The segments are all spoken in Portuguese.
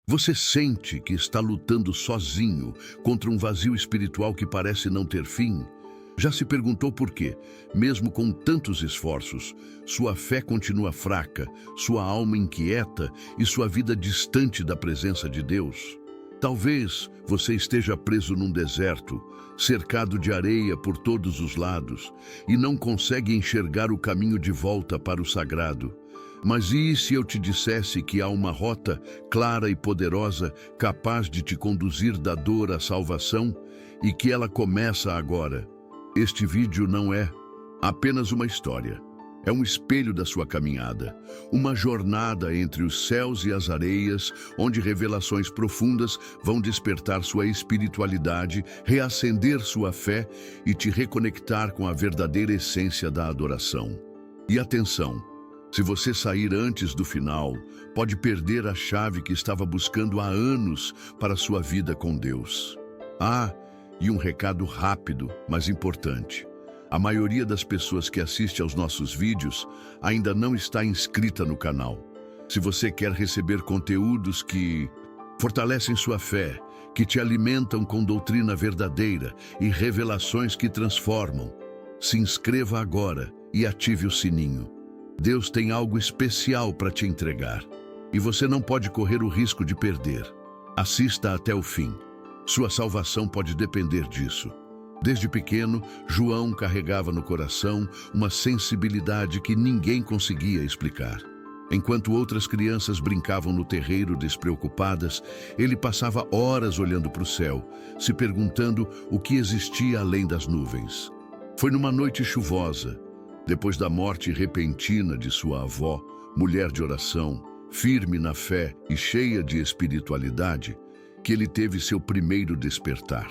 Você sente que está lutando sozinho contra um vazio espiritual que parece não ter fim? Já se perguntou por quê? Mesmo com tantos esforços, sua fé continua fraca, sua alma inquieta e sua vida distante da presença de Deus? Talvez você esteja preso num deserto, cercado de areia por todos os lados, e não consegue enxergar o caminho de volta para o sagrado. Mas e se eu te dissesse que há uma rota clara e poderosa capaz de te conduzir da dor à salvação e que ela começa agora? Este vídeo não é apenas uma história. É um espelho da sua caminhada, uma jornada entre os céus e as areias, onde revelações profundas vão despertar sua espiritualidade, reacender sua fé e te reconectar com a verdadeira essência da adoração. E atenção, se você sair antes do final, pode perder a chave que estava buscando há anos para sua vida com Deus. E um recado rápido, mas importante. A maioria das pessoas que assiste aos nossos vídeos ainda não está inscrita no canal. Se você quer receber conteúdos que fortalecem sua fé, que te alimentam com doutrina verdadeira e revelações que transformam, se inscreva agora e ative o sininho. Deus tem algo especial para te entregar e você não pode correr o risco de perder. Assista até o fim. Sua salvação pode depender disso. Desde pequeno, João carregava no coração uma sensibilidade que ninguém conseguia explicar. Enquanto outras crianças brincavam no terreiro despreocupadas, ele passava horas olhando para o céu, se perguntando o que existia além das nuvens. Foi numa noite chuvosa, depois da morte repentina de sua avó, mulher de oração, firme na fé e cheia de espiritualidade, que ele teve seu primeiro despertar.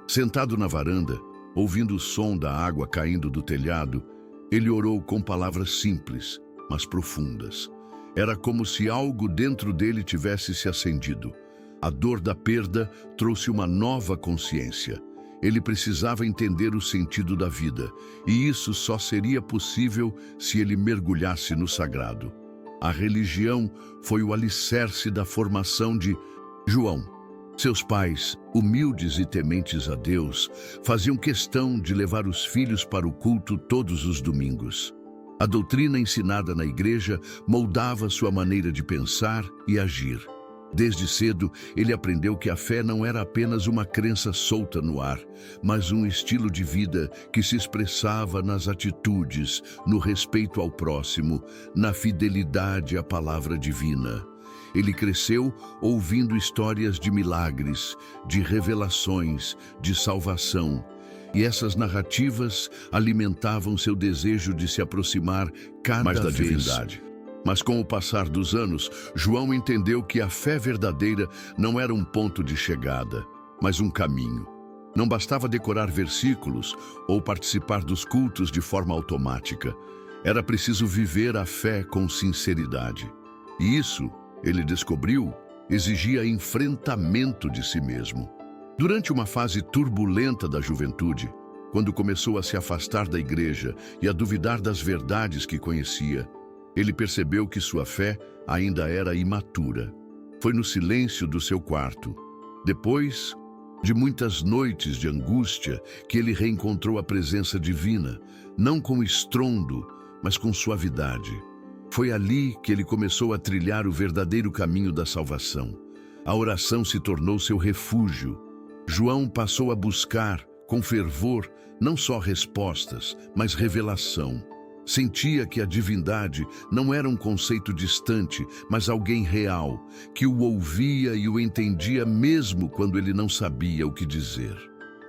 Sentado na varanda, ouvindo o som da água caindo do telhado, ele orou com palavras simples, mas profundas. Era como se algo dentro dele tivesse se acendido. A dor da perda trouxe uma nova consciência. Ele precisava entender o sentido da vida, e isso só seria possível se ele mergulhasse no sagrado. A religião foi o alicerce da formação de João. Seus pais, humildes e tementes a Deus, faziam questão de levar os filhos para o culto todos os domingos. A doutrina ensinada na igreja moldava sua maneira de pensar e agir. Desde cedo, ele aprendeu que a fé não era apenas uma crença solta no ar, mas um estilo de vida que se expressava nas atitudes, no respeito ao próximo, na fidelidade à palavra divina. Ele cresceu ouvindo histórias de milagres, de revelações, de salvação. E essas narrativas alimentavam seu desejo de se aproximar cada vez mais da divindade. Mas com o passar dos anos, João entendeu que a fé verdadeira não era um ponto de chegada, mas um caminho. Não bastava decorar versículos ou participar dos cultos de forma automática. Era preciso viver a fé com sinceridade. E isso, ele descobriu, exigia enfrentamento de si mesmo. Durante uma fase turbulenta da juventude, quando começou a se afastar da igreja e a duvidar das verdades que conhecia, ele percebeu que sua fé ainda era imatura. Foi no silêncio do seu quarto, depois de muitas noites de angústia, que ele reencontrou a presença divina, não com estrondo, mas com suavidade. Foi ali que ele começou a trilhar o verdadeiro caminho da salvação. A oração se tornou seu refúgio. João passou a buscar, com fervor, não só respostas, mas revelação. Sentia que a divindade não era um conceito distante, mas alguém real, que o ouvia e o entendia mesmo quando ele não sabia o que dizer.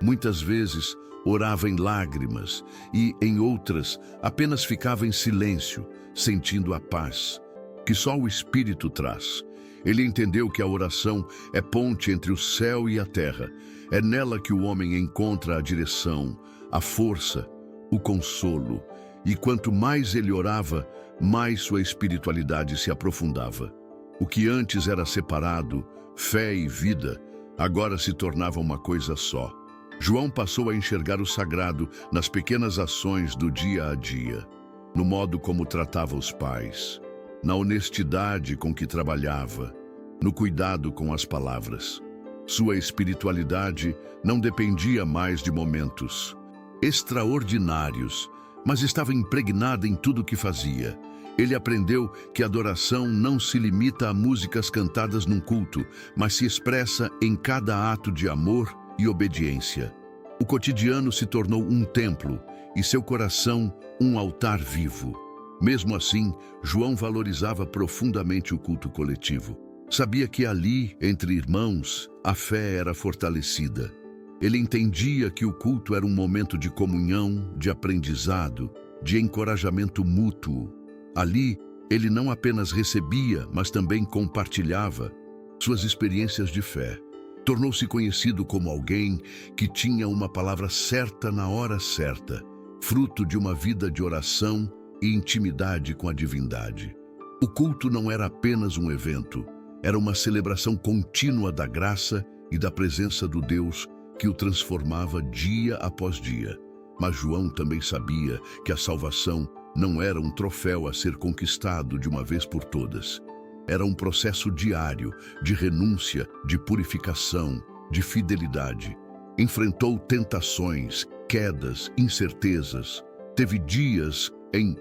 Muitas vezes, orava em lágrimas e, em outras, apenas ficava em silêncio, sentindo a paz que só o Espírito traz. Ele entendeu que a oração é ponte entre o céu e a terra. É nela que o homem encontra a direção, a força, o consolo. E quanto mais ele orava, mais sua espiritualidade se aprofundava. O que antes era separado, fé e vida, agora se tornava uma coisa só. João passou a enxergar o sagrado nas pequenas ações do dia a dia, no modo como tratava os pais, na honestidade com que trabalhava, no cuidado com as palavras. Sua espiritualidade não dependia mais de momentos extraordinários, mas estava impregnada em tudo o que fazia. Ele aprendeu que a adoração não se limita a músicas cantadas num culto, mas se expressa em cada ato de amor e obediência. O cotidiano se tornou um templo e seu coração um altar vivo. Mesmo assim, João valorizava profundamente o culto coletivo. Sabia que ali, entre irmãos, a fé era fortalecida. Ele entendia que o culto era um momento de comunhão, de aprendizado, de encorajamento mútuo. Ali, ele não apenas recebia, mas também compartilhava suas experiências de fé. Tornou-se conhecido como alguém que tinha uma palavra certa na hora certa, fruto de uma vida de oração e intimidade com a divindade. O culto não era apenas um evento, era uma celebração contínua da graça e da presença do Deus que o transformava dia após dia. Mas João também sabia que a salvação não era um troféu a ser conquistado de uma vez por todas. Era um processo diário de renúncia, de purificação, de fidelidade. Enfrentou tentações, quedas, incertezas. Teve dias em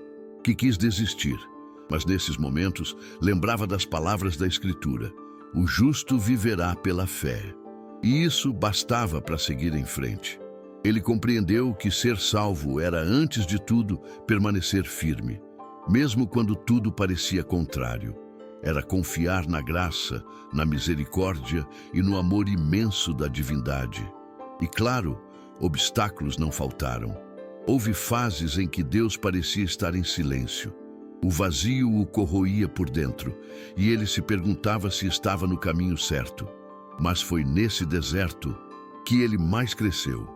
que quis desistir, mas nesses momentos lembrava das palavras da Escritura: o justo viverá pela fé. E isso bastava para seguir em frente. Ele compreendeu que ser salvo era, antes de tudo, permanecer firme, mesmo quando tudo parecia contrário. Era confiar na graça, na misericórdia e no amor imenso da divindade. E claro, obstáculos não faltaram. Houve fases em que Deus parecia estar em silêncio. O vazio o corroía por dentro, e ele se perguntava se estava no caminho certo. Mas foi nesse deserto que ele mais cresceu.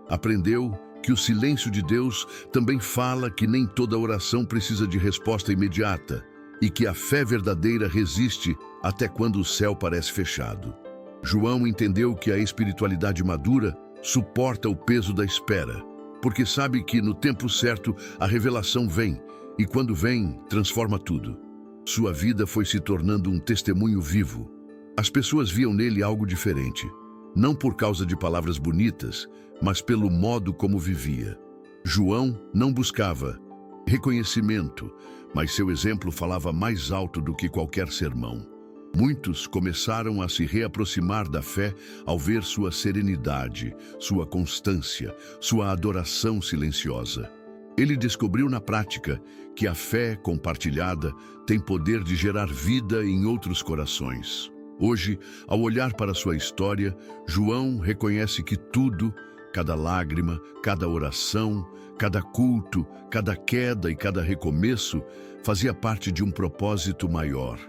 Aprendeu que o silêncio de Deus também fala que nem toda oração precisa de resposta imediata e que a fé verdadeira resiste até quando o céu parece fechado. João entendeu que a espiritualidade madura suporta o peso da espera, porque sabe que no tempo certo a revelação vem e quando vem, transforma tudo. Sua vida foi se tornando um testemunho vivo. As pessoas viam nele algo diferente, não por causa de palavras bonitas, mas pelo modo como vivia. João não buscava reconhecimento, mas seu exemplo falava mais alto do que qualquer sermão. Muitos começaram a se reaproximar da fé ao ver sua serenidade, sua constância, sua adoração silenciosa. Ele descobriu na prática que a fé compartilhada tem poder de gerar vida em outros corações. Hoje, ao olhar para sua história, João reconhece que tudo, cada lágrima, cada oração, cada culto, cada queda e cada recomeço, fazia parte de um propósito maior.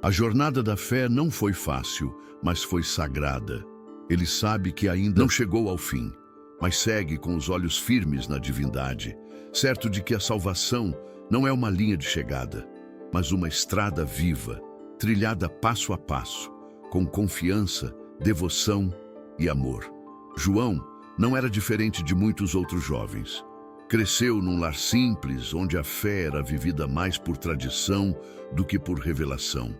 A jornada da fé não foi fácil, mas foi sagrada. Ele sabe que ainda não chegou ao fim, mas segue com os olhos firmes na divindade, certo de que a salvação não é uma linha de chegada, mas uma estrada viva, trilhada passo a passo, com confiança, devoção e amor. João não era diferente de muitos outros jovens. Cresceu num lar simples, onde a fé era vivida mais por tradição do que por revelação.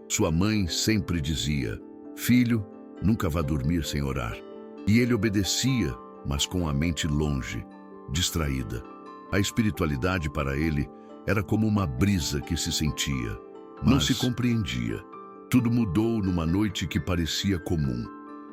Sua mãe sempre dizia: "Filho, nunca vá dormir sem orar." E ele obedecia, mas com a mente longe, distraída. A espiritualidade para ele era como uma brisa que se sentia, não se compreendia. Tudo mudou numa noite que parecia comum.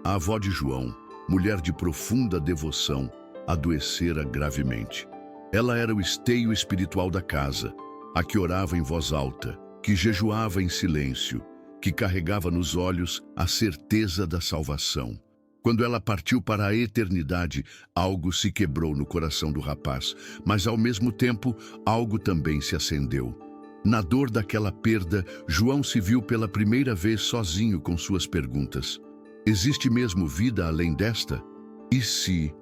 A avó de João, mulher de profunda devoção, adoecera gravemente. Ela era o esteio espiritual da casa, a que orava em voz alta, que jejuava em silêncio, que carregava nos olhos a certeza da salvação. Quando ela partiu para a eternidade, algo se quebrou no coração do rapaz, mas ao mesmo tempo, algo também se acendeu. Na dor daquela perda, João se viu pela primeira vez sozinho com suas perguntas. Existe mesmo vida além desta? E se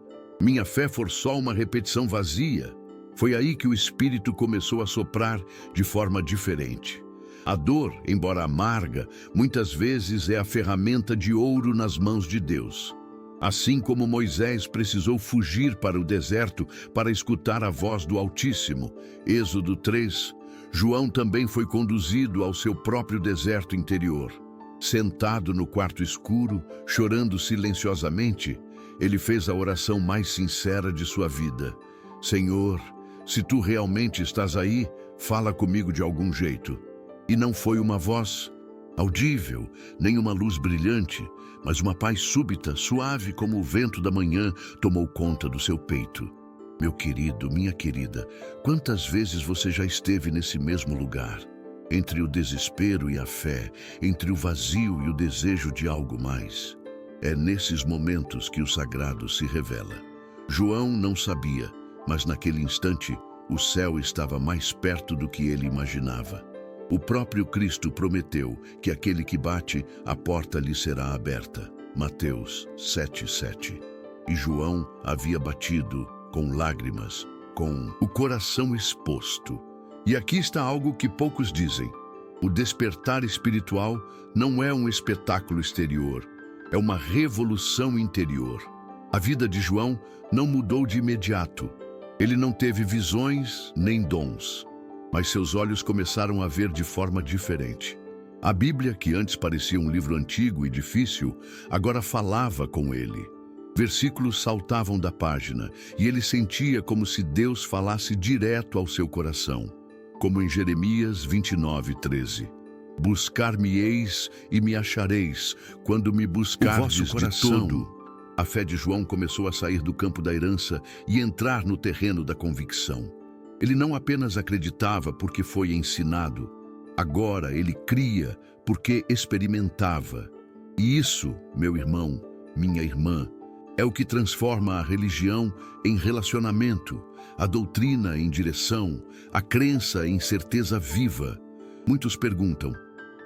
minha fé for só uma repetição vazia? Foi aí que o Espírito começou a soprar de forma diferente. A dor, embora amarga, muitas vezes é a ferramenta de ouro nas mãos de Deus. Assim como Moisés precisou fugir para o deserto para escutar a voz do Altíssimo, Êxodo 3, João também foi conduzido ao seu próprio deserto interior. Sentado no quarto escuro, chorando silenciosamente, ele fez a oração mais sincera de sua vida. Senhor, se tu realmente estás aí, fala comigo de algum jeito. E não foi uma voz audível, nem uma luz brilhante, mas uma paz súbita, suave como o vento da manhã, tomou conta do seu peito. Meu querido, minha querida, quantas vezes você já esteve nesse mesmo lugar? Entre o desespero e a fé, entre o vazio e o desejo de algo mais. É nesses momentos que o sagrado se revela. João não sabia, mas naquele instante, o céu estava mais perto do que ele imaginava. O próprio Cristo prometeu que aquele que bate, a porta lhe será aberta. Mateus 7:7. E João havia batido com lágrimas, com o coração exposto. E aqui está algo que poucos dizem. O despertar espiritual não é um espetáculo exterior, é uma revolução interior. A vida de João não mudou de imediato. Ele não teve visões nem dons, mas seus olhos começaram a ver de forma diferente. A Bíblia, que antes parecia um livro antigo e difícil, agora falava com ele. Versículos saltavam da página e ele sentia como se Deus falasse direto ao seu coração. Como em Jeremias 29:13. Buscar-me-eis e me achareis, quando me buscardes de todo. A fé de João começou a sair do campo da herança e entrar no terreno da convicção. Ele não apenas acreditava porque foi ensinado, agora ele cria porque experimentava. E isso, meu irmão, minha irmã, é o que transforma a religião em relacionamento, a doutrina em direção, a crença em certeza viva. Muitos perguntam,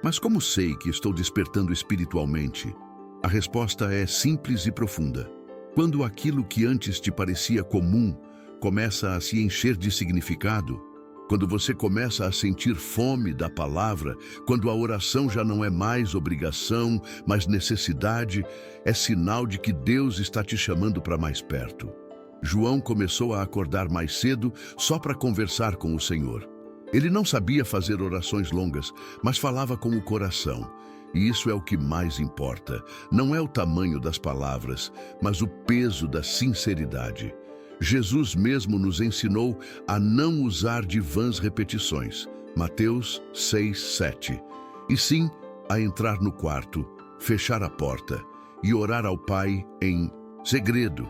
mas como sei que estou despertando espiritualmente? A resposta é simples e profunda. Quando aquilo que antes te parecia comum começa a se encher de significado, quando você começa a sentir fome da palavra, quando a oração já não é mais obrigação, mas necessidade, é sinal de que Deus está te chamando para mais perto. João começou a acordar mais cedo só para conversar com o Senhor. Ele não sabia fazer orações longas, mas falava com o coração. E isso é o que mais importa. Não é o tamanho das palavras, mas o peso da sinceridade. Jesus mesmo nos ensinou a não usar de vãs repetições. Mateus 6:7. E sim, a entrar no quarto, fechar a porta e orar ao Pai em segredo.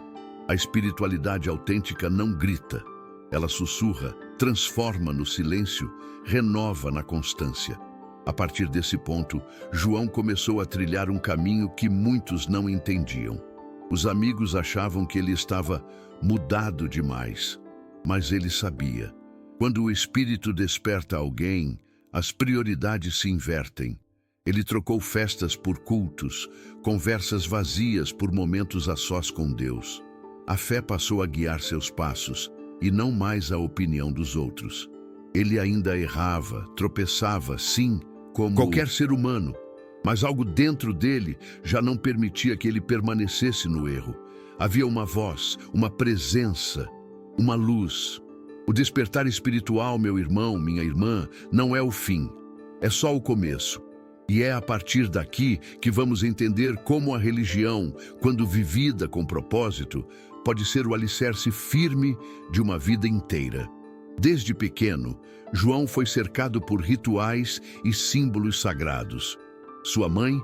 A espiritualidade autêntica não grita. Ela sussurra, transforma no silêncio, renova na constância. A partir desse ponto, João começou a trilhar um caminho que muitos não entendiam. Os amigos achavam que ele estava mudado demais, mas ele sabia. Quando o Espírito desperta alguém, as prioridades se invertem. Ele trocou festas por cultos, conversas vazias por momentos a sós com Deus. A fé passou a guiar seus passos, e não mais a opinião dos outros. Ele ainda errava, tropeçava, sim, como qualquer ser humano, mas algo dentro dele já não permitia que ele permanecesse no erro. Havia uma voz, uma presença, uma luz. O despertar espiritual, meu irmão, minha irmã, não é o fim, é só o começo. E é a partir daqui que vamos entender como a religião, quando vivida com propósito, pode ser o alicerce firme de uma vida inteira. Desde pequeno, João foi cercado por rituais e símbolos sagrados. Sua mãe,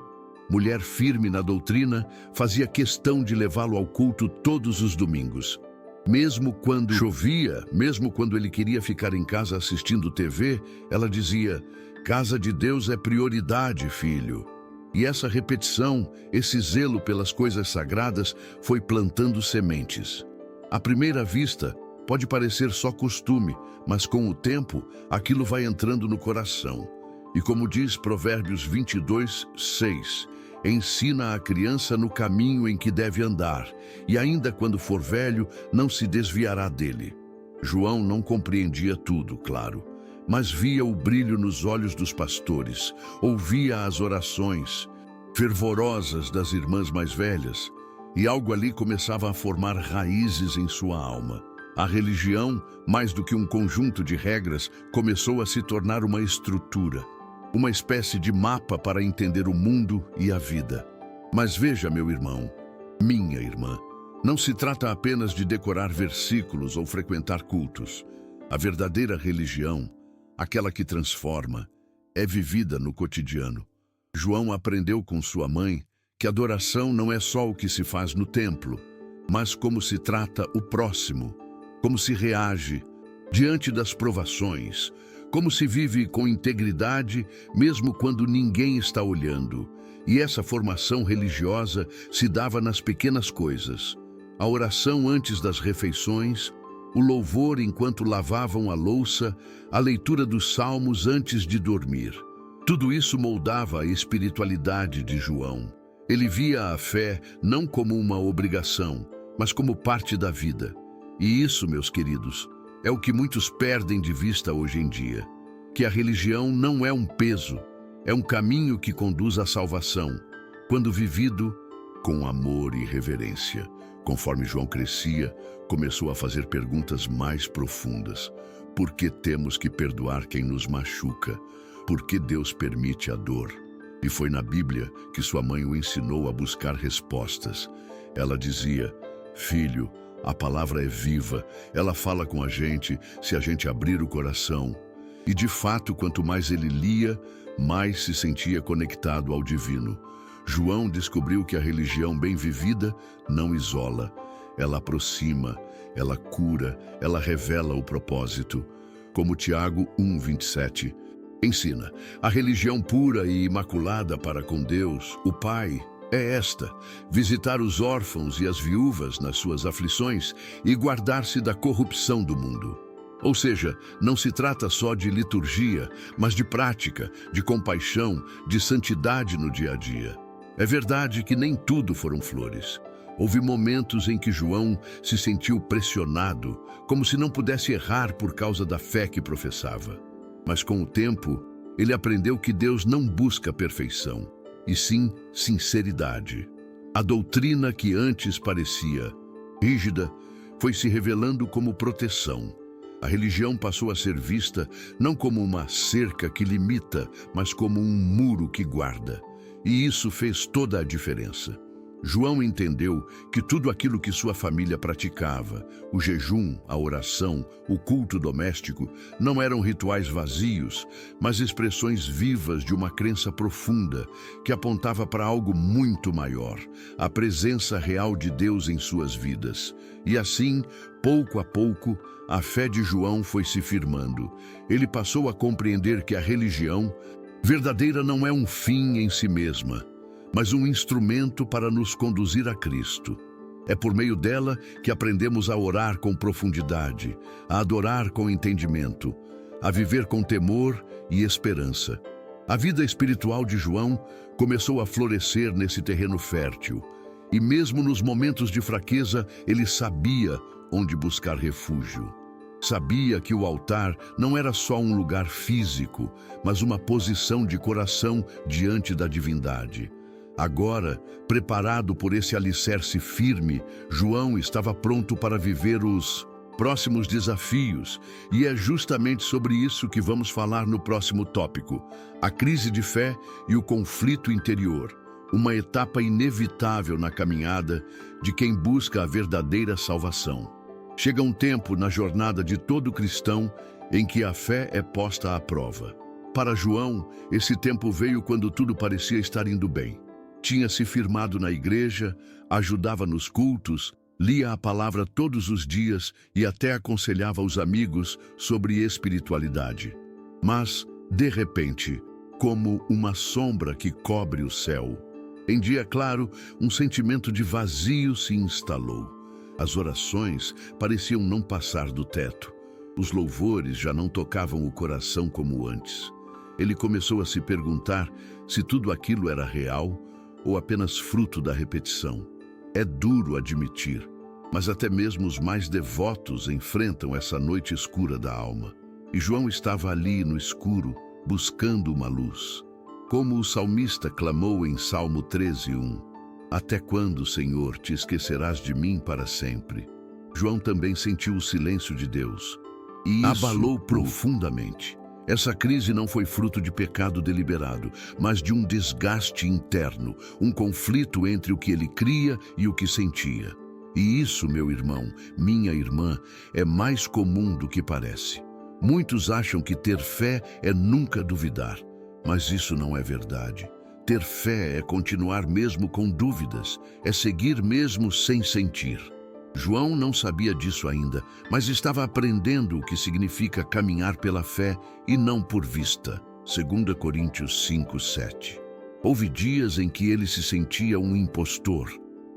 mulher firme na doutrina, fazia questão de levá-lo ao culto todos os domingos. Mesmo quando chovia, mesmo quando ele queria ficar em casa assistindo TV, ela dizia: "Casa de Deus é prioridade, filho." E essa repetição, esse zelo pelas coisas sagradas, foi plantando sementes. À primeira vista, pode parecer só costume, mas com o tempo, aquilo vai entrando no coração. E como diz Provérbios 22:6, ensina a criança no caminho em que deve andar, e ainda quando for velho, não se desviará dele. João não compreendia tudo, claro, mas via o brilho nos olhos dos pastores, ouvia as orações fervorosas das irmãs mais velhas, e algo ali começava a formar raízes em sua alma. A religião, mais do que um conjunto de regras, começou a se tornar uma estrutura. uma espécie de mapa para entender o mundo e a vida. Mas veja, meu irmão, minha irmã, não se trata apenas de decorar versículos ou frequentar cultos. A verdadeira religião, aquela que transforma, é vivida no cotidiano. João aprendeu com sua mãe que adoração não é só o que se faz no templo, mas como se trata o próximo, como se reage diante das provações, como se vive com integridade mesmo quando ninguém está olhando. E essa formação religiosa se dava nas pequenas coisas: a oração antes das refeições, o louvor enquanto lavavam a louça, a leitura dos salmos antes de dormir. Tudo isso moldava a espiritualidade de João. Ele via a fé não como uma obrigação, mas como parte da vida. E isso, meus queridos, é o que muitos perdem de vista hoje em dia. Que a religião não é um peso, é um caminho que conduz à salvação, quando vivido com amor e reverência. Conforme João crescia, começou a fazer perguntas mais profundas. Por que temos que perdoar quem nos machuca? Por que Deus permite a dor? E foi na Bíblia que sua mãe o ensinou a buscar respostas. Ela dizia: filho, a palavra é viva, ela fala com a gente se a gente abrir o coração. E de fato, quanto mais ele lia, mais se sentia conectado ao divino. João descobriu que a religião bem vivida não isola, ela aproxima, ela cura, ela revela o propósito. Como Tiago 1:27 ensina, a religião pura e imaculada para com Deus, o Pai, é esta: visitar os órfãos e as viúvas nas suas aflições e guardar-se da corrupção do mundo. Ou seja, não se trata só de liturgia, mas de prática, de compaixão, de santidade no dia a dia. É verdade que nem tudo foram flores. Houve momentos em que João se sentiu pressionado, como se não pudesse errar por causa da fé que professava. Mas com o tempo, ele aprendeu que Deus não busca perfeição, e sim sinceridade. A doutrina que antes parecia rígida foi se revelando como proteção. A religião passou a ser vista não como uma cerca que limita, mas como um muro que guarda. E isso fez toda a diferença. João entendeu que tudo aquilo que sua família praticava, o jejum, a oração, o culto doméstico, não eram rituais vazios, mas expressões vivas de uma crença profunda que apontava para algo muito maior, a presença real de Deus em suas vidas. E assim, pouco a pouco, a fé de João foi se firmando. Ele passou a compreender que a religião verdadeira não é um fim em si mesma, mas um instrumento para nos conduzir a Cristo. É por meio dela que aprendemos a orar com profundidade, a adorar com entendimento, a viver com temor e esperança. A vida espiritual de João começou a florescer nesse terreno fértil, e mesmo nos momentos de fraqueza, ele sabia onde buscar refúgio. Sabia que o altar não era só um lugar físico, mas uma posição de coração diante da divindade. Agora, preparado por esse alicerce firme, João estava pronto para viver os próximos desafios, e é justamente sobre isso que vamos falar no próximo tópico: a crise de fé e o conflito interior, uma etapa inevitável na caminhada de quem busca a verdadeira salvação. Chega um tempo na jornada de todo cristão em que a fé é posta à prova. Para João, esse tempo veio quando tudo parecia estar indo bem. Tinha se firmado na igreja, ajudava nos cultos, lia a palavra todos os dias e até aconselhava os amigos sobre espiritualidade. Mas, de repente, como uma sombra que cobre o céu, em dia claro, um sentimento de vazio se instalou. As orações pareciam não passar do teto. Os louvores já não tocavam o coração como antes. Ele começou a se perguntar se tudo aquilo era real ou apenas fruto da repetição. É duro admitir, mas até mesmo os mais devotos enfrentam essa noite escura da alma. E João estava ali no escuro, buscando uma luz. Como o salmista clamou em Salmo 13:1. Até quando, Senhor, te esquecerás de mim para sempre? João também sentiu o silêncio de Deus, e isso abalou profundamente. Essa crise não foi fruto de pecado deliberado, mas de um desgaste interno, um conflito entre o que ele cria e o que sentia. E isso, meu irmão, minha irmã, é mais comum do que parece. Muitos acham que ter fé é nunca duvidar, mas isso não é verdade. Ter fé é continuar mesmo com dúvidas, é seguir mesmo sem sentir. João não sabia disso ainda, mas estava aprendendo o que significa caminhar pela fé e não por vista. 2 Coríntios 5:7. Houve dias em que ele se sentia um impostor,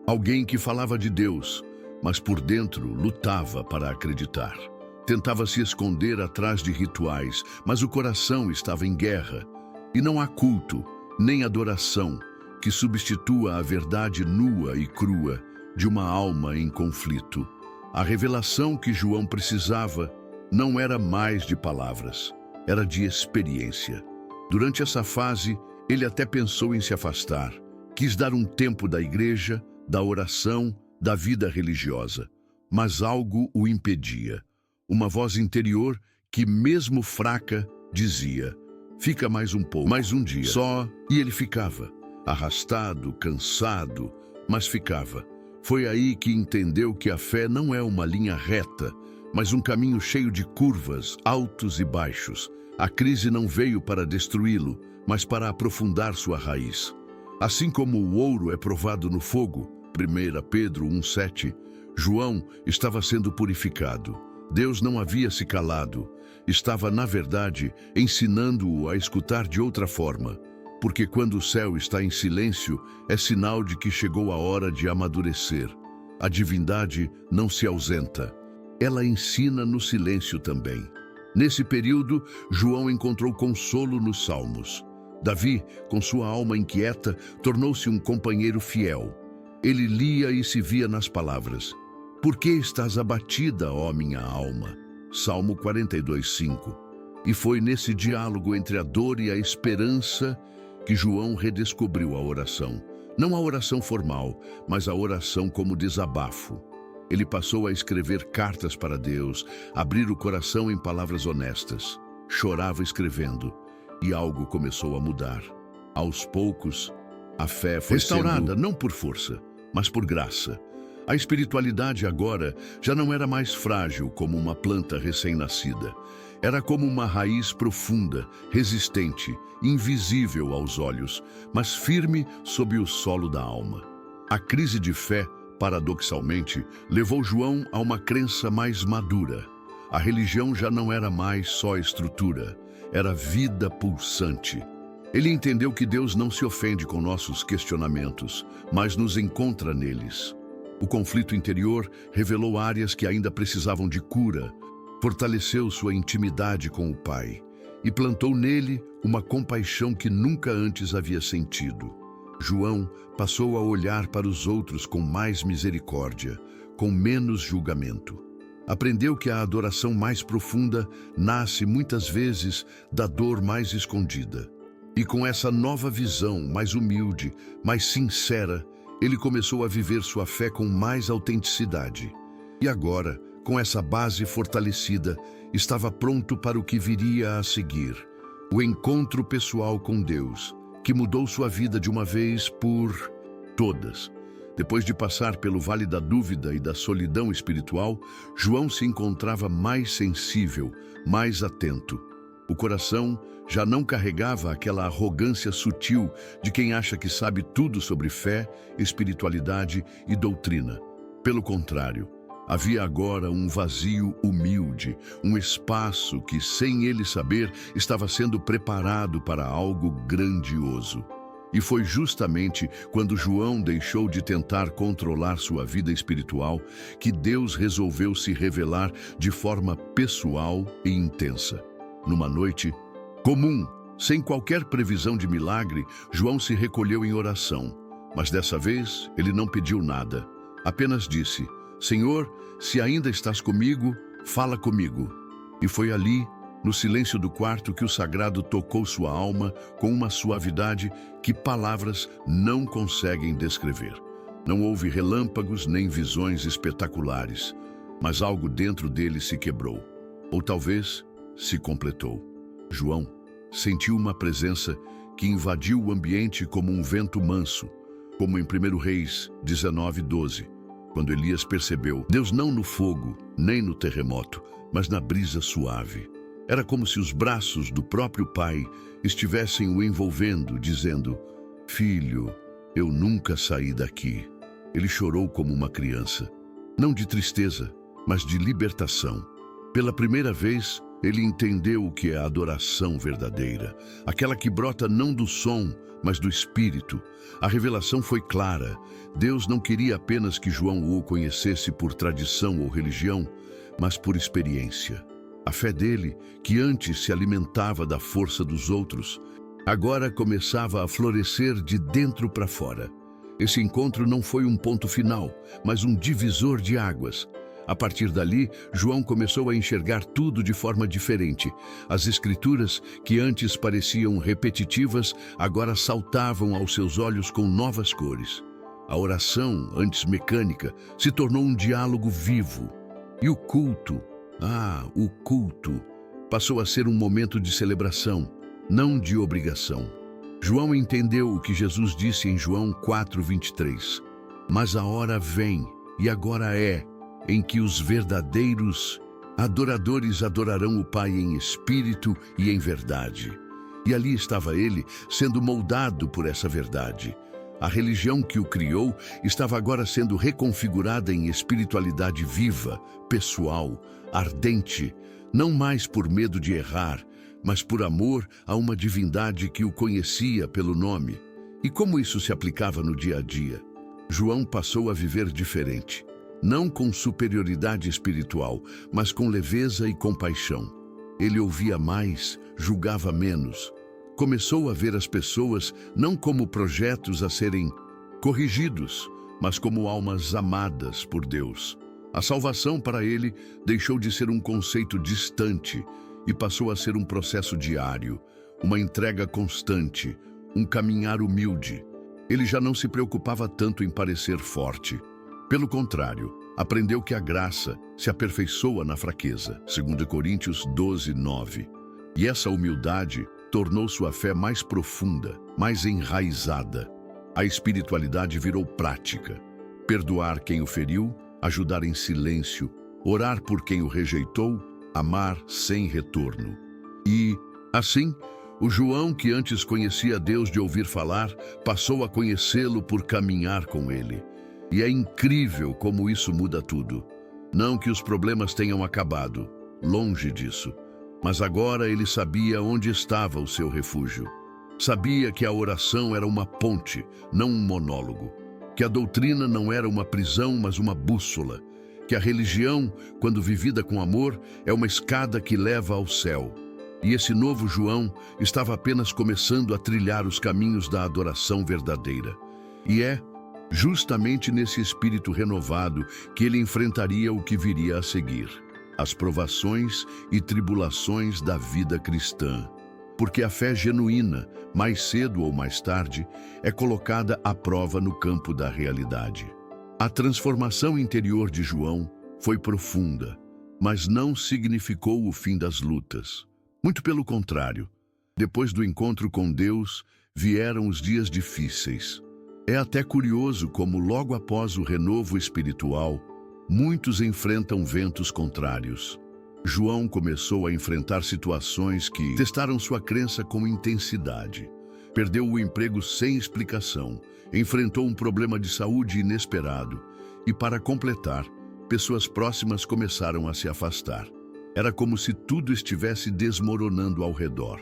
alguém que falava de Deus, mas por dentro lutava para acreditar. Tentava se esconder atrás de rituais, mas o coração estava em guerra. E não há culto, nem adoração, que substitua a verdade nua e crua de uma alma em conflito. A revelação que João precisava não era mais de palavras, era de experiência. Durante essa fase, ele até pensou em se afastar. Quis dar um tempo da igreja, da oração, da vida religiosa. Mas algo o impedia. Uma voz interior que, mesmo fraca, dizia: fica mais um pouco, mais um dia. Só, e ele ficava, arrastado, cansado, mas ficava. Foi aí que entendeu que a fé não é uma linha reta, mas um caminho cheio de curvas, altos e baixos. A crise não veio para destruí-lo, mas para aprofundar sua raiz. Assim como o ouro é provado no fogo, 1 Pedro 1:7, João estava sendo purificado. Deus não havia se calado. Estava, na verdade, ensinando-o a escutar de outra forma. Porque quando o céu está em silêncio, é sinal de que chegou a hora de amadurecer. A divindade não se ausenta. Ela ensina no silêncio também. Nesse período, João encontrou consolo nos Salmos. Davi, com sua alma inquieta, tornou-se um companheiro fiel. Ele lia e se via nas palavras: por que estás abatida, ó minha alma? Salmo 42:5. E foi nesse diálogo entre a dor e a esperança que João redescobriu a oração. Não a oração formal, mas a oração como desabafo. Ele passou a escrever cartas para Deus, abrir o coração em palavras honestas. Chorava escrevendo, e algo começou a mudar. Aos poucos, a fé foi restaurada, não por força, mas por graça. A espiritualidade agora já não era mais frágil como uma planta recém-nascida. Era como uma raiz profunda, resistente, invisível aos olhos, mas firme sob o solo da alma. A crise de fé, paradoxalmente, levou João a uma crença mais madura. A religião já não era mais só estrutura, era vida pulsante. Ele entendeu que Deus não se ofende com nossos questionamentos, mas nos encontra neles. O conflito interior revelou áreas que ainda precisavam de cura, fortaleceu sua intimidade com o Pai e plantou nele uma compaixão que nunca antes havia sentido. João passou a olhar para os outros com mais misericórdia, com menos julgamento. Aprendeu que a adoração mais profunda nasce muitas vezes da dor mais escondida. E com essa nova visão mais humilde, mais sincera, ele começou a viver sua fé com mais autenticidade. E agora, com essa base fortalecida, estava pronto para o que viria a seguir. O encontro pessoal com Deus, que mudou sua vida de uma vez por todas. Depois de passar pelo vale da dúvida e da solidão espiritual, João se encontrava mais sensível, mais atento. O coração já não carregava aquela arrogância sutil de quem acha que sabe tudo sobre fé, espiritualidade e doutrina. Pelo contrário, havia agora um vazio humilde, um espaço que, sem ele saber, estava sendo preparado para algo grandioso. E foi justamente quando João deixou de tentar controlar sua vida espiritual que Deus resolveu se revelar de forma pessoal e intensa. Numa noite comum, sem qualquer previsão de milagre, João se recolheu em oração. Mas dessa vez, ele não pediu nada. Apenas disse: Senhor, se ainda estás comigo, fala comigo. E foi ali, no silêncio do quarto, que o sagrado tocou sua alma com uma suavidade que palavras não conseguem descrever. Não houve relâmpagos nem visões espetaculares, mas algo dentro dele se quebrou. Ou talvez se completou. João sentiu uma presença que invadiu o ambiente como um vento manso, como em 1 Reis 19:12, quando Elias percebeu Deus não no fogo, nem no terremoto, mas na brisa suave. Era como se os braços do próprio Pai estivessem o envolvendo, dizendo: Filho, eu nunca saí daqui. Ele chorou como uma criança, não de tristeza, mas de libertação. Pela primeira vez, ele entendeu o que é a adoração verdadeira, aquela que brota não do som, mas do Espírito. A revelação foi clara. Deus não queria apenas que João o conhecesse por tradição ou religião, mas por experiência. A fé dele, que antes se alimentava da força dos outros, agora começava a florescer de dentro para fora. Esse encontro não foi um ponto final, mas um divisor de águas. A partir dali, João começou a enxergar tudo de forma diferente. As escrituras, que antes pareciam repetitivas, agora saltavam aos seus olhos com novas cores. A oração, antes mecânica, se tornou um diálogo vivo. E o culto, o culto, passou a ser um momento de celebração, não de obrigação. João entendeu o que Jesus disse em João 4:23. Mas a hora vem, e agora é, em que os verdadeiros adoradores adorarão o Pai em espírito e em verdade. E ali estava ele, sendo moldado por essa verdade. A religião que o criou estava agora sendo reconfigurada em espiritualidade viva, pessoal, ardente, não mais por medo de errar, mas por amor a uma divindade que o conhecia pelo nome. E como isso se aplicava no dia a dia? João passou a viver diferente. Não com superioridade espiritual, mas com leveza e compaixão. Ele ouvia mais, julgava menos. Começou a ver as pessoas não como projetos a serem corrigidos, mas como almas amadas por Deus. A salvação para ele deixou de ser um conceito distante e passou a ser um processo diário, uma entrega constante, um caminhar humilde. Ele já não se preocupava tanto em parecer forte. Pelo contrário, aprendeu que a graça se aperfeiçoa na fraqueza, 2 Coríntios 12:9. E essa humildade tornou sua fé mais profunda, mais enraizada. A espiritualidade virou prática. Perdoar quem o feriu, ajudar em silêncio, orar por quem o rejeitou, amar sem retorno. E, assim, o João, que antes conhecia Deus de ouvir falar, passou a conhecê-lo por caminhar com ele. E é incrível como isso muda tudo. Não que os problemas tenham acabado, longe disso. Mas agora ele sabia onde estava o seu refúgio. Sabia que a oração era uma ponte, não um monólogo. Que a doutrina não era uma prisão, mas uma bússola. Que a religião, quando vivida com amor, é uma escada que leva ao céu. E esse novo João estava apenas começando a trilhar os caminhos da adoração verdadeira. E é justamente nesse espírito renovado que ele enfrentaria o que viria a seguir: as provações e tribulações da vida cristã. Porque a fé genuína, mais cedo ou mais tarde, é colocada à prova no campo da realidade. A transformação interior de João foi profunda, mas não significou o fim das lutas. Muito pelo contrário, depois do encontro com Deus, vieram os dias difíceis. É até curioso como, logo após o renovo espiritual, muitos enfrentam ventos contrários. João começou a enfrentar situações que testaram sua crença com intensidade. Perdeu o emprego sem explicação, enfrentou um problema de saúde inesperado e, para completar, pessoas próximas começaram a se afastar. Era como se tudo estivesse desmoronando ao redor.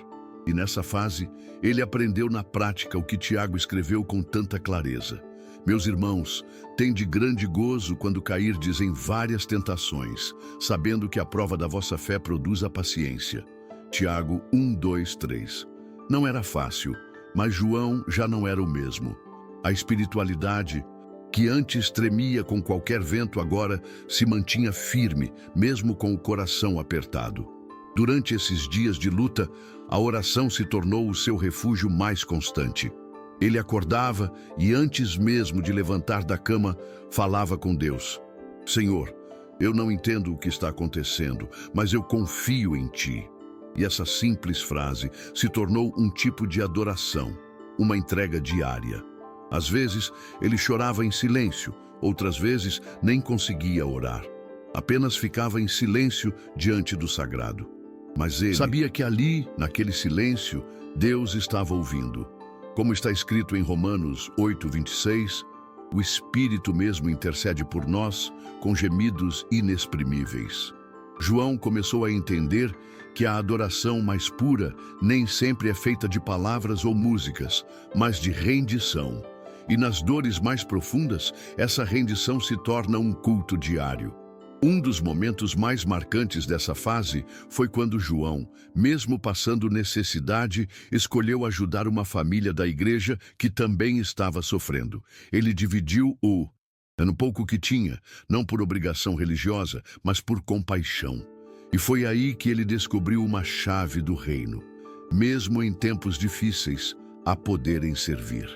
E nessa fase, ele aprendeu na prática o que Tiago escreveu com tanta clareza. Meus irmãos, tende grande gozo quando cairdes em várias tentações, sabendo que a prova da vossa fé produz a paciência. Tiago 1:2-3. Não era fácil, mas João já não era o mesmo. A espiritualidade, que antes tremia com qualquer vento, agora se mantinha firme, mesmo com o coração apertado. Durante esses dias de luta, a oração se tornou o seu refúgio mais constante. Ele acordava e, antes mesmo de levantar da cama, falava com Deus: Senhor, eu não entendo o que está acontecendo, mas eu confio em Ti. E essa simples frase se tornou um tipo de adoração, uma entrega diária. Às vezes, ele chorava em silêncio, outras vezes nem conseguia orar. Apenas ficava em silêncio diante do sagrado. Mas ele sabia que ali, naquele silêncio, Deus estava ouvindo. Como está escrito em Romanos 8:26, o Espírito mesmo intercede por nós com gemidos inexprimíveis. João começou a entender que a adoração mais pura nem sempre é feita de palavras ou músicas, mas de rendição. E nas dores mais profundas, essa rendição se torna um culto diário. Um dos momentos mais marcantes dessa fase foi quando João, mesmo passando necessidade, escolheu ajudar uma família da igreja que também estava sofrendo. Ele dividiu no pouco que tinha, não por obrigação religiosa, mas por compaixão. E foi aí que ele descobriu uma chave do reino. Mesmo em tempos difíceis, há poder em servir.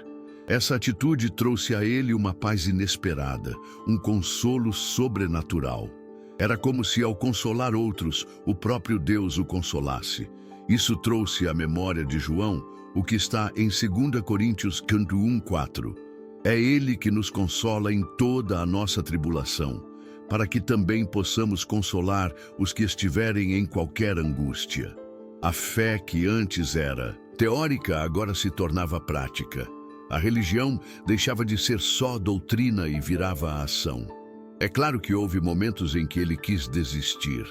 Essa atitude trouxe a ele uma paz inesperada, um consolo sobrenatural. Era como se, ao consolar outros, o próprio Deus o consolasse. Isso trouxe à memória de João o que está em 2 Coríntios 1:4. É Ele que nos consola em toda a nossa tribulação, para que também possamos consolar os que estiverem em qualquer angústia. A fé que antes era teórica agora se tornava prática. A religião deixava de ser só doutrina e virava a ação. É claro que houve momentos em que ele quis desistir.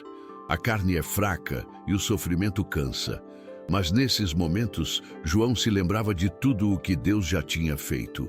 A carne é fraca e o sofrimento cansa. Mas nesses momentos, João se lembrava de tudo o que Deus já tinha feito.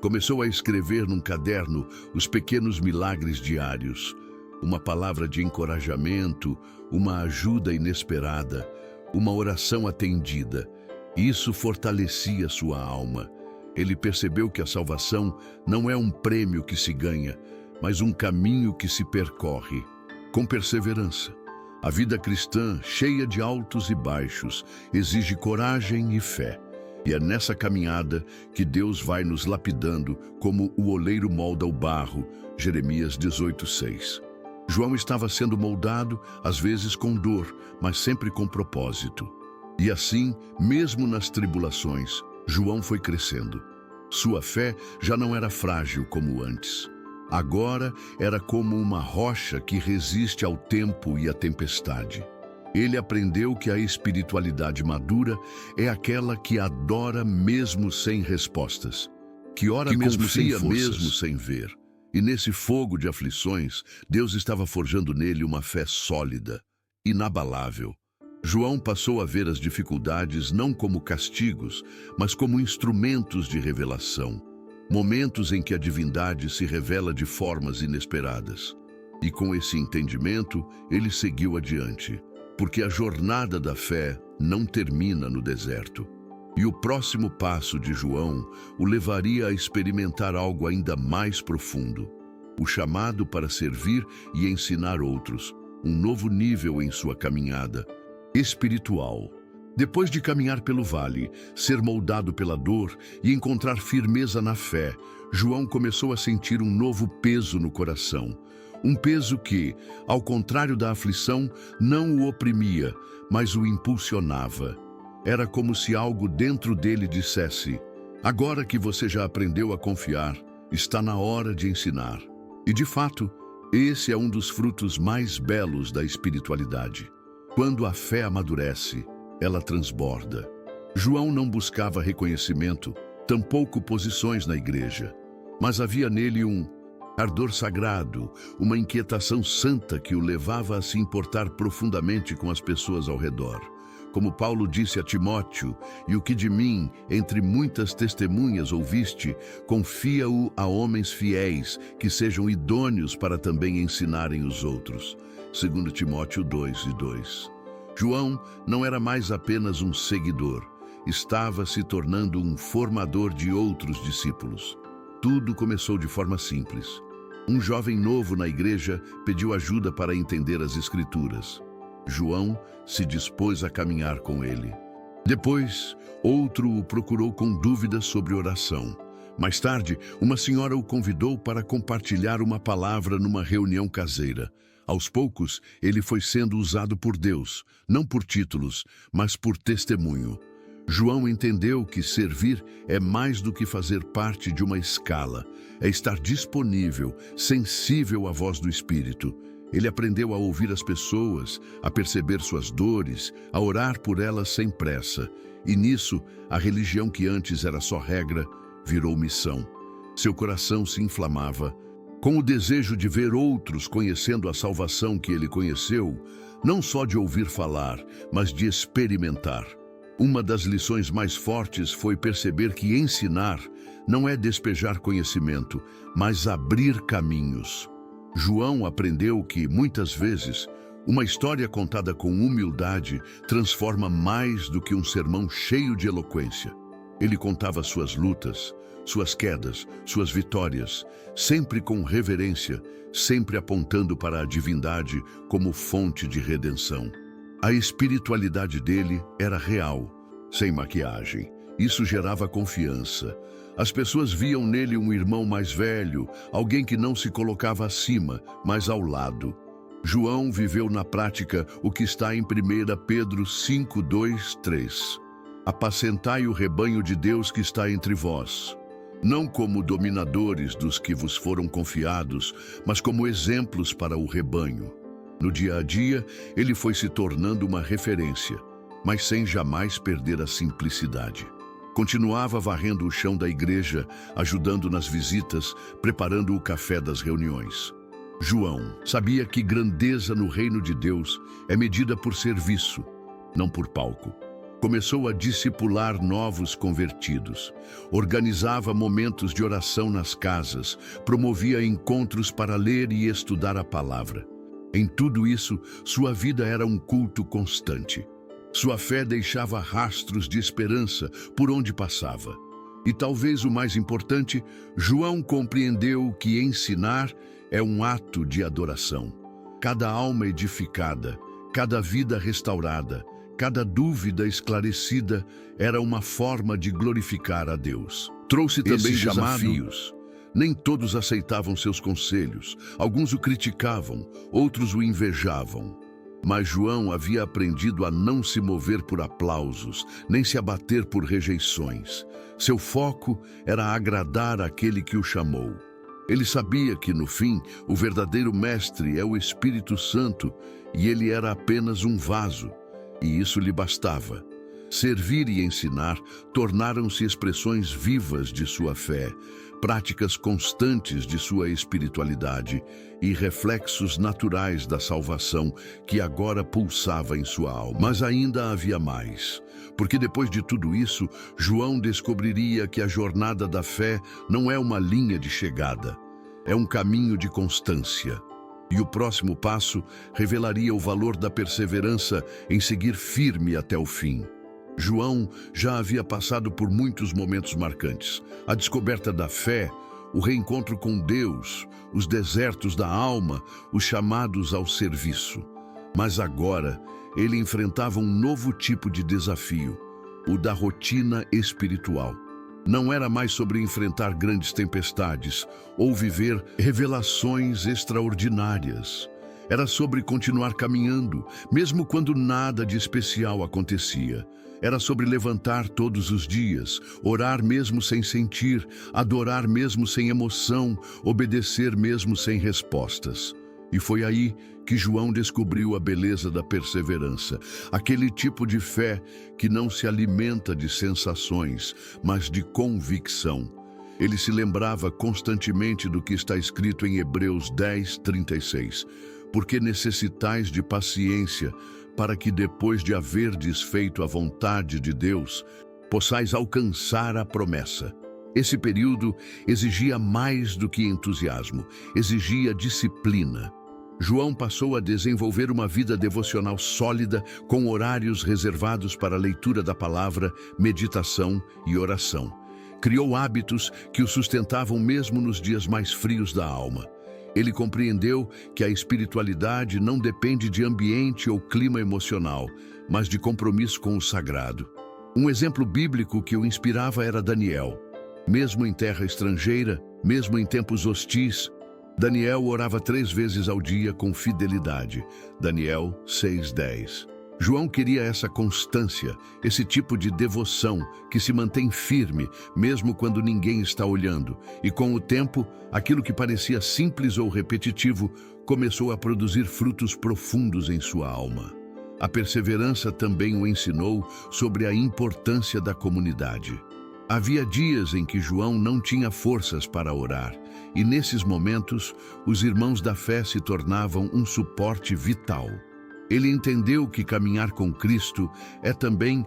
Começou a escrever num caderno os pequenos milagres diários. Uma palavra de encorajamento, uma ajuda inesperada, uma oração atendida. Isso fortalecia sua alma. Ele percebeu que a salvação não é um prêmio que se ganha, mas um caminho que se percorre, com perseverança. A vida cristã, cheia de altos e baixos, exige coragem e fé. E é nessa caminhada que Deus vai nos lapidando como o oleiro molda o barro, Jeremias 18:6. João estava sendo moldado, às vezes com dor, mas sempre com propósito. E assim, mesmo nas tribulações, João foi crescendo. Sua fé já não era frágil como antes. Agora era como uma rocha que resiste ao tempo e à tempestade. Ele aprendeu que a espiritualidade madura é aquela que adora mesmo sem respostas, que ora mesmo sem forças, mesmo sem ver. E nesse fogo de aflições, Deus estava forjando nele uma fé sólida, inabalável. João passou a ver as dificuldades não como castigos, mas como instrumentos de revelação. Momentos em que a divindade se revela de formas inesperadas. E com esse entendimento, ele seguiu adiante, porque a jornada da fé não termina no deserto. E o próximo passo de João o levaria a experimentar algo ainda mais profundo, o chamado para servir e ensinar outros, um novo nível em sua caminhada espiritual. Depois de caminhar pelo vale, ser moldado pela dor e encontrar firmeza na fé, João começou a sentir um novo peso no coração. Um peso que, ao contrário da aflição, não o oprimia, mas o impulsionava. Era como se algo dentro dele dissesse: agora que você já aprendeu a confiar, está na hora de ensinar. E de fato, esse é um dos frutos mais belos da espiritualidade. Quando a fé amadurece, ela transborda. João não buscava reconhecimento, tampouco posições na igreja, mas havia nele um ardor sagrado, uma inquietação santa que o levava a se importar profundamente com as pessoas ao redor. Como Paulo disse a Timóteo: e o que de mim, entre muitas testemunhas ouviste, confia-o a homens fiéis, que sejam idôneos para também ensinarem os outros. 2 Timóteo 2:2. João não era mais apenas um seguidor, estava se tornando um formador de outros discípulos. Tudo começou de forma simples. Um jovem novo na igreja pediu ajuda para entender as Escrituras. João se dispôs a caminhar com ele. Depois, outro o procurou com dúvidas sobre oração. Mais tarde, uma senhora o convidou para compartilhar uma palavra numa reunião caseira. Aos poucos, ele foi sendo usado por Deus, não por títulos, mas por testemunho. João entendeu que servir é mais do que fazer parte de uma escala, é estar disponível, sensível à voz do Espírito. Ele aprendeu a ouvir as pessoas, a perceber suas dores, a orar por elas sem pressa. E nisso, a religião que antes era só regra, virou missão. Seu coração se inflamava, com o desejo de ver outros conhecendo a salvação que ele conheceu, não só de ouvir falar, mas de experimentar. Uma das lições mais fortes foi perceber que ensinar não é despejar conhecimento, mas abrir caminhos. João aprendeu que, muitas vezes, uma história contada com humildade transforma mais do que um sermão cheio de eloquência. Ele contava suas lutas, suas quedas, suas vitórias, sempre com reverência, sempre apontando para a divindade como fonte de redenção. A espiritualidade dele era real, sem maquiagem. Isso gerava confiança. As pessoas viam nele um irmão mais velho, alguém que não se colocava acima, mas ao lado. João viveu na prática o que está em 1 Pedro 5, 2, 3. Apacentai o rebanho de Deus que está entre vós, não como dominadores dos que vos foram confiados, mas como exemplos para o rebanho. No dia a dia, ele foi se tornando uma referência, mas sem jamais perder a simplicidade. Continuava varrendo o chão da igreja, ajudando nas visitas, preparando o café das reuniões. João sabia que grandeza no reino de Deus é medida por serviço, não por palco. Começou a discipular novos convertidos, organizava momentos de oração nas casas, promovia encontros para ler e estudar a palavra. Em tudo isso, sua vida era um culto constante. Sua fé deixava rastros de esperança por onde passava. E talvez o mais importante, João compreendeu que ensinar é um ato de adoração. Cada alma edificada, cada vida restaurada, cada dúvida esclarecida era uma forma de glorificar a Deus. Trouxe também desafios. Nem todos aceitavam seus conselhos. Alguns o criticavam, outros o invejavam. Mas João havia aprendido a não se mover por aplausos, nem se abater por rejeições. Seu foco era agradar aquele que o chamou. Ele sabia que, no fim, o verdadeiro mestre é o Espírito Santo e ele era apenas um vaso. E isso lhe bastava. Servir e ensinar tornaram-se expressões vivas de sua fé, práticas constantes de sua espiritualidade e reflexos naturais da salvação que agora pulsava em sua alma. Mas ainda havia mais, porque depois de tudo isso, João descobriria que a jornada da fé não é uma linha de chegada, é um caminho de constância. E o próximo passo revelaria o valor da perseverança em seguir firme até o fim. João já havia passado por muitos momentos marcantes. A descoberta da fé, o reencontro com Deus, os desertos da alma, os chamados ao serviço. Mas agora, ele enfrentava um novo tipo de desafio, o da rotina espiritual. Não era mais sobre enfrentar grandes tempestades ou viver revelações extraordinárias. Era sobre continuar caminhando, mesmo quando nada de especial acontecia. Era sobre levantar todos os dias, orar mesmo sem sentir, adorar mesmo sem emoção, obedecer mesmo sem respostas. E foi aí que João descobriu a beleza da perseverança, aquele tipo de fé que não se alimenta de sensações, mas de convicção. Ele se lembrava constantemente do que está escrito em Hebreus 10, 36. Porque necessitais de paciência, para que depois de haverdes feito a vontade de Deus, possais alcançar a promessa. Esse período exigia mais do que entusiasmo, exigia disciplina. João passou a desenvolver uma vida devocional sólida, com horários reservados para a leitura da palavra, meditação e oração. Criou hábitos que o sustentavam mesmo nos dias mais frios da alma. Ele compreendeu que a espiritualidade não depende de ambiente ou clima emocional, mas de compromisso com o sagrado. Um exemplo bíblico que o inspirava era Daniel. Mesmo em terra estrangeira, mesmo em tempos hostis, Daniel orava 3 vezes ao dia com fidelidade. Daniel 6:10. João queria essa constância, esse tipo de devoção que se mantém firme, mesmo quando ninguém está olhando. E com o tempo, aquilo que parecia simples ou repetitivo começou a produzir frutos profundos em sua alma. A perseverança também o ensinou sobre a importância da comunidade. Havia dias em que João não tinha forças para orar, e nesses momentos, os irmãos da fé se tornavam um suporte vital. Ele entendeu que caminhar com Cristo é também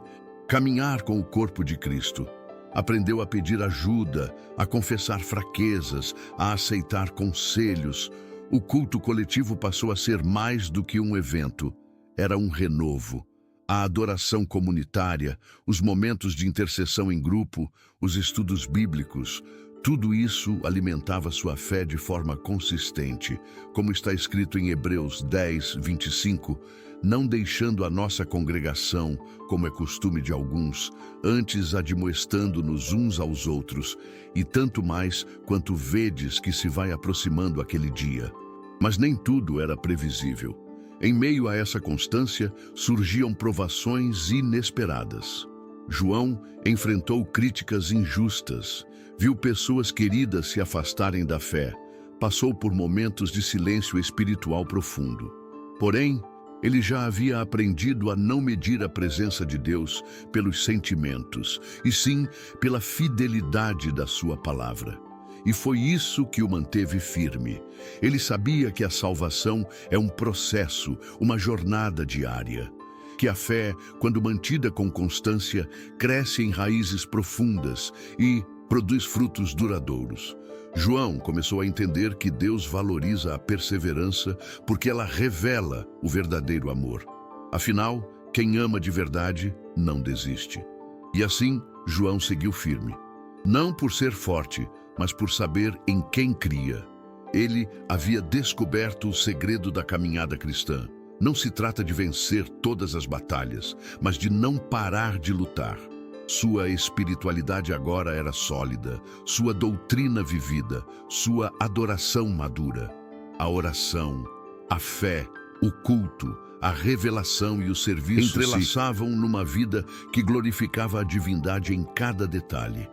caminhar com o corpo de Cristo. Aprendeu a pedir ajuda, a confessar fraquezas, a aceitar conselhos. O culto coletivo passou a ser mais do que um evento. Era um renovo. A adoração comunitária, os momentos de intercessão em grupo, os estudos bíblicos, tudo isso alimentava sua fé de forma consistente, como está escrito em Hebreus 10:25, não deixando a nossa congregação, como é costume de alguns, antes admoestando-nos uns aos outros, e tanto mais quanto vedes que se vai aproximando aquele dia. Mas nem tudo era previsível. Em meio a essa constância, surgiam provações inesperadas. João enfrentou críticas injustas, viu pessoas queridas se afastarem da fé, passou por momentos de silêncio espiritual profundo. Porém, ele já havia aprendido a não medir a presença de Deus pelos sentimentos, e sim pela fidelidade da sua palavra. E foi isso que o manteve firme. Ele sabia que a salvação é um processo, uma jornada diária. Que a fé, quando mantida com constância, cresce em raízes profundas e produz frutos duradouros. João começou a entender que Deus valoriza a perseverança porque ela revela o verdadeiro amor. Afinal, quem ama de verdade não desiste. E assim, João seguiu firme. Não por ser forte, mas por saber em quem cria. Ele havia descoberto o segredo da caminhada cristã. Não se trata de vencer todas as batalhas, mas de não parar de lutar. Sua espiritualidade agora era sólida, sua doutrina vivida, sua adoração madura. A oração, a fé, o culto, a revelação e o serviço entrelaçavam numa vida que glorificava a divindade em cada detalhe.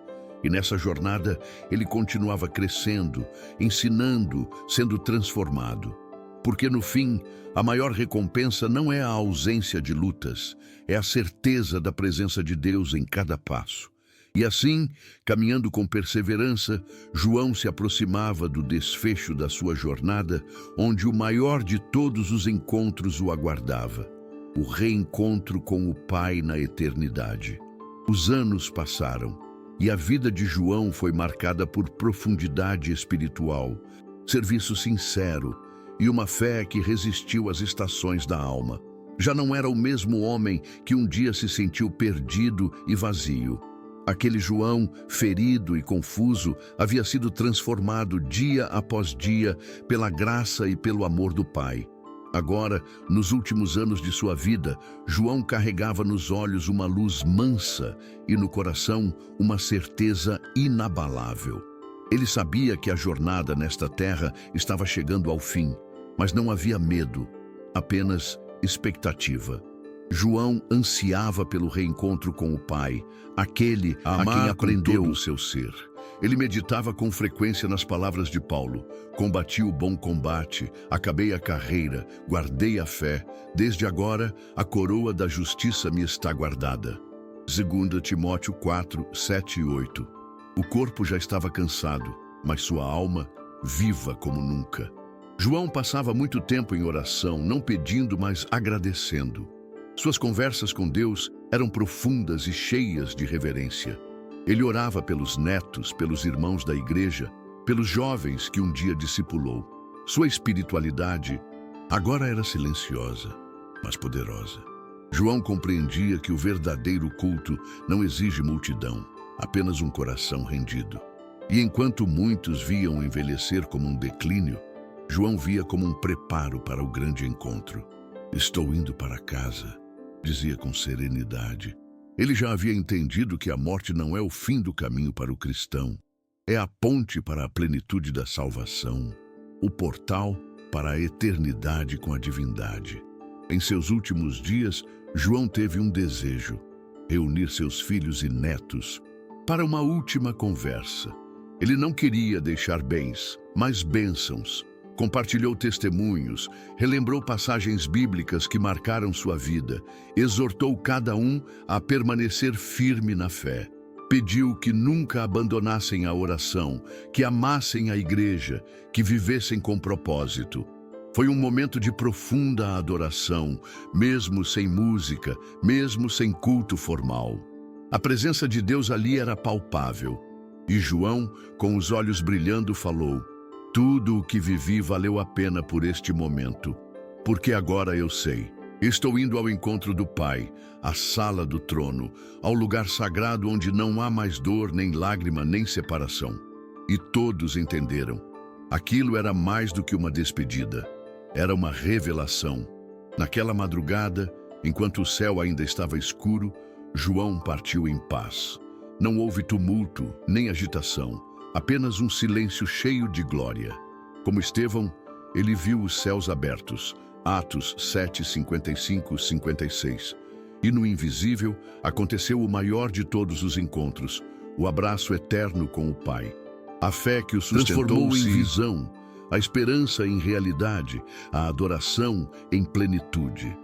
E nessa jornada, ele continuava crescendo, ensinando, sendo transformado. Porque no fim, a maior recompensa não é a ausência de lutas, é a certeza da presença de Deus em cada passo. E assim, caminhando com perseverança, João se aproximava do desfecho da sua jornada, onde o maior de todos os encontros o aguardava: o reencontro com o Pai na eternidade. Os anos passaram, e a vida de João foi marcada por profundidade espiritual, serviço sincero e uma fé que resistiu às estações da alma. Já não era o mesmo homem que um dia se sentiu perdido e vazio. Aquele João, ferido e confuso, havia sido transformado dia após dia pela graça e pelo amor do Pai. Agora, nos últimos anos de sua vida, João carregava nos olhos uma luz mansa e no coração uma certeza inabalável. Ele sabia que a jornada nesta terra estava chegando ao fim, mas não havia medo, apenas expectativa. João ansiava pelo reencontro com o Pai, aquele a quem aprendeu o seu ser. Ele meditava com frequência nas palavras de Paulo: combati o bom combate, acabei a carreira, guardei a fé, desde agora a coroa da justiça me está guardada. 2 Timóteo 4, 7 e 8. O corpo já estava cansado, mas sua alma viva como nunca. João passava muito tempo em oração, não pedindo, mas agradecendo. Suas conversas com Deus eram profundas e cheias de reverência. Ele orava pelos netos, pelos irmãos da igreja, pelos jovens que um dia discipulou. Sua espiritualidade agora era silenciosa, mas poderosa. João compreendia que o verdadeiro culto não exige multidão, apenas um coração rendido. E enquanto muitos viam envelhecer como um declínio, João via como um preparo para o grande encontro. Estou indo para casa, dizia com serenidade. Ele já havia entendido que a morte não é o fim do caminho para o cristão. É a ponte para a plenitude da salvação. o portal para a eternidade com a divindade. Em seus últimos dias, João teve um desejo: reunir seus filhos e netos para uma última conversa. Ele não queria deixar bens, mas bênçãos. Compartilhou testemunhos, relembrou passagens bíblicas que marcaram sua vida, exortou cada um a permanecer firme na fé. Pediu que nunca abandonassem a oração, que amassem a igreja, que vivessem com propósito. Foi um momento de profunda adoração, mesmo sem música, mesmo sem culto formal. A presença de Deus ali era palpável. E João, com os olhos brilhando, falou: tudo o que vivi valeu a pena por este momento, porque agora eu sei. Estou indo ao encontro do Pai, à sala do trono, ao lugar sagrado onde não há mais dor, nem lágrima, nem separação. E todos entenderam. Aquilo era mais do que uma despedida. Era uma revelação. Naquela madrugada, enquanto o céu ainda estava escuro, João partiu em paz. Não houve tumulto, nem agitação, apenas um silêncio cheio de glória. Como Estevão, ele viu os céus abertos, Atos 7, 55, 56. E no invisível aconteceu o maior de todos os encontros, o abraço eterno com o Pai. A fé que o transformou em visão, a esperança em realidade, a adoração em plenitude.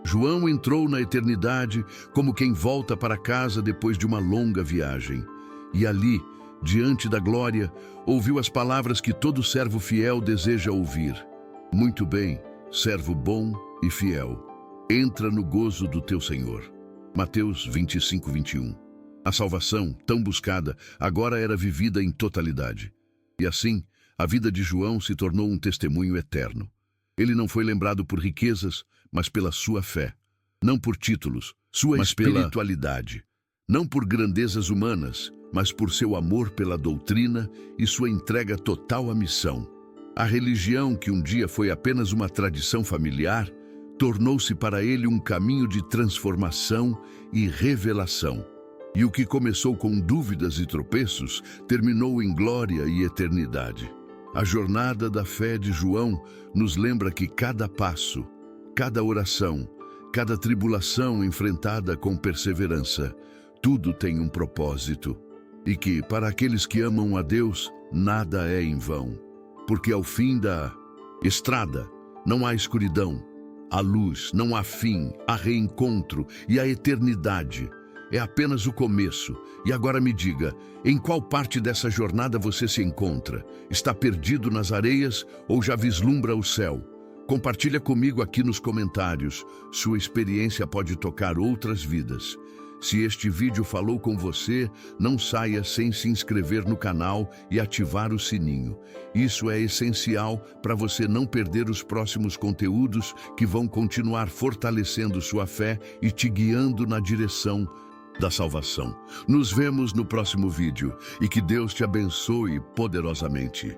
João entrou na eternidade como quem volta para casa depois de uma longa viagem. E ali, diante da glória, ouviu as palavras que todo servo fiel deseja ouvir. Muito bem, servo bom e fiel. Entra no gozo do teu Senhor. Mateus 25, 21. A salvação, tão buscada, agora era vivida em totalidade. E assim, a vida de João se tornou um testemunho eterno. Ele não foi lembrado por riquezas, mas pela sua fé. Não por títulos, sua espiritualidade. Não por grandezas humanas, mas por seu amor pela doutrina e sua entrega total à missão. A religião, que um dia foi apenas uma tradição familiar, tornou-se para ele um caminho de transformação e revelação. E o que começou com dúvidas e tropeços, terminou em glória e eternidade. A jornada da fé de João nos lembra que cada passo, cada oração, cada tribulação enfrentada com perseverança, tudo tem um propósito. E que, para aqueles que amam a Deus, nada é em vão. Porque ao fim da estrada não há escuridão, há luz, não há fim, há reencontro e a eternidade. É apenas o começo. E agora me diga, em qual parte dessa jornada você se encontra? Está perdido nas areias ou já vislumbra o céu? Compartilha comigo aqui nos comentários. Sua experiência pode tocar outras vidas. Se este vídeo falou com você, não saia sem se inscrever no canal e ativar o sininho. Isso é essencial para você não perder os próximos conteúdos que vão continuar fortalecendo sua fé e te guiando na direção da salvação. Nos vemos no próximo vídeo e que Deus te abençoe poderosamente.